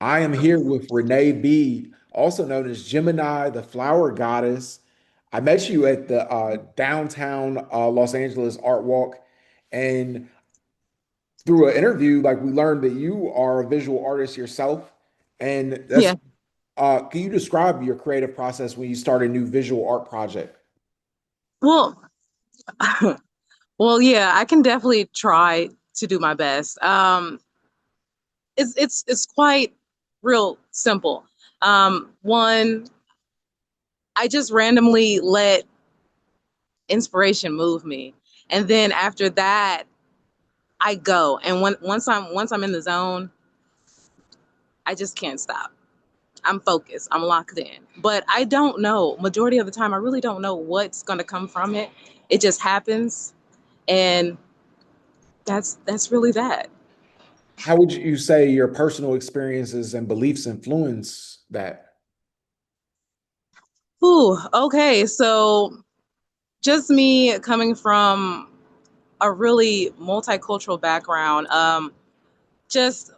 I am here with Renee B, also known as Gemini, the flower goddess. I met you at the downtown Los Angeles Art Walk, and through an interview, like we learned that you are a visual artist yourself. And that's Yeah. can you describe your creative process when you start a new visual art project? Well, well, yeah, I can definitely try to do my best. It's quite real simple. One, I just randomly let inspiration move me, and then after that, I go. And once I'm in the zone, I just can't stop. I'm focused. I'm locked in. But I don't know. Majority of the time, I really don't know what's going to come from it. It just happens, and that's really that. How would you say your personal experiences and beliefs influence that? Ooh, okay. So just me coming from a really multicultural background. Just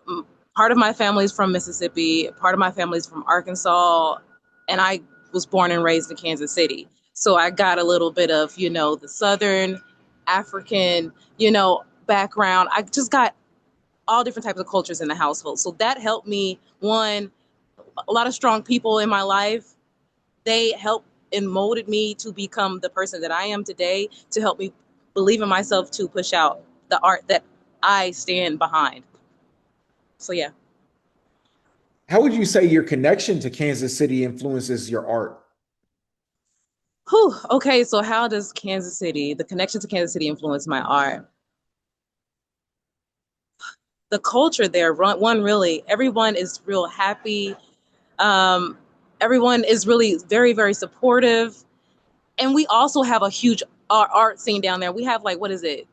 part of my family's from Mississippi, part of my family's from Arkansas, and I was born and raised in Kansas City. So I got a little bit of, the Southern African, background. I just got all different types of cultures in the household. So that helped me, one, a lot of strong people in my life. They helped and molded me to become the person that I am today, to help me believe in myself, to push out the art that I stand behind. So yeah. How would you say your connection to Kansas City influences your art? Whew. Okay, so how does the connection to Kansas City influence my art? The culture there, one, really, everyone is real happy. Um, Everyone is really very, very supportive. And we also have a huge art scene down there. We have, like, what is it?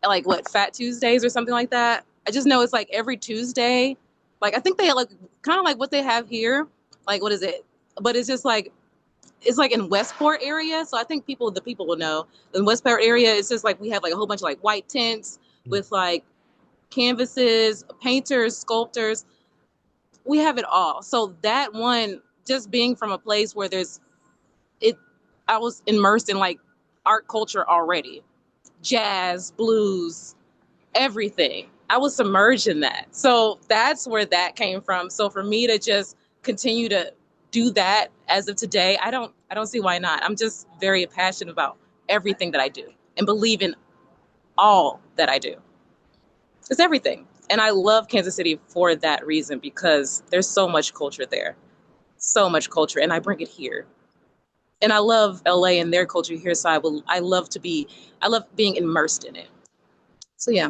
Like, what, Fat Tuesdays or something like that? I just know it's like every Tuesday. Like, I think they like kind of like what they have here. Like, what is it? But it's like in Westport area. So I think the people will know. In Westport area, it's just like we have like a whole bunch of like white tents with like canvases, painters, sculptors. We have it all. So that one, just being from a place where there's it, I was immersed in like art culture already, jazz, blues, everything. I was submerged in that. So that's where that came from. So for me to just continue to do that as of today, I don't see why not. I'm just very passionate about everything that I do and believe in all that I do. It's everything. And I love Kansas City for that reason, because there's so much culture there. So much culture, and I bring it here. And I love LA and their culture here, so I love being immersed in it. So yeah,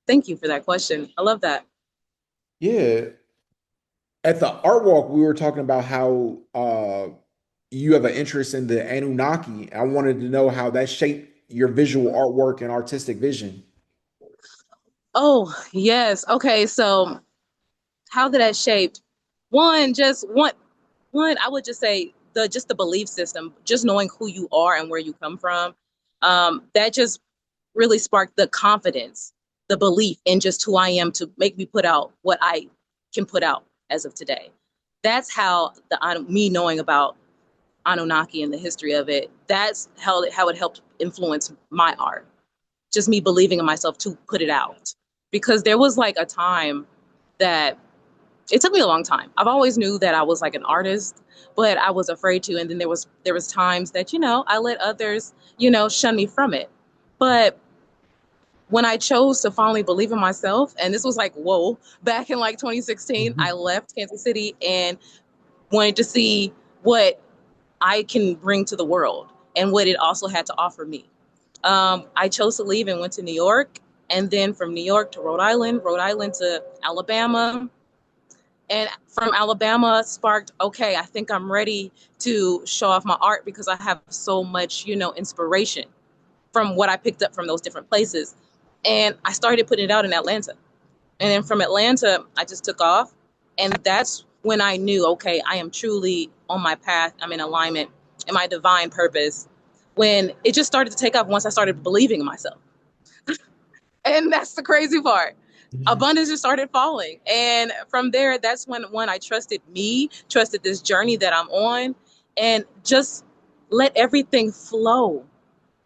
thank you for that question. I love that. Yeah. At the art walk, we were talking about how you have an interest in the Anunnaki. I wanted to know how that shaped your visual artwork and artistic vision. Oh, yes. Okay, so how did that shape? One, I would just say the belief system, just knowing who you are and where you come from. That just really sparked the confidence, the belief in just who I am, to make me put out what I can put out as of today. That's how me knowing about Anunnaki and the history of it. That's how it helped influence my art. Just me believing in myself to put it out, because there was like a time that it took me a long time. I've always knew that I was like an artist, but I was afraid to. And then there was times that I let others shun me from it. But when I chose to finally believe in myself, and this was like whoa, back in like 2016, I Mhm. left Kansas City and wanted to see what I can bring to the world and what it also had to offer me. I chose to leave and went to New York, and then from New York to Rhode Island to Alabama, and from Alabama sparked, okay, I think I'm ready to show off my art, because I have so much inspiration from what I picked up from those different places. And I started putting it out in Atlanta, and then from Atlanta I just took off. And that's when I knew, okay, I am truly on my path, I'm in alignment in my divine purpose, when it just started to take off once I started believing in myself. And that's the crazy part. abundance just started falling. And from there, that's when I trusted me, trusted this journey that I'm on, and just let everything flow.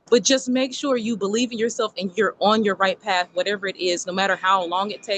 But just make sure you believe in yourself and you're on your right path, whatever it is, no matter how long it takes.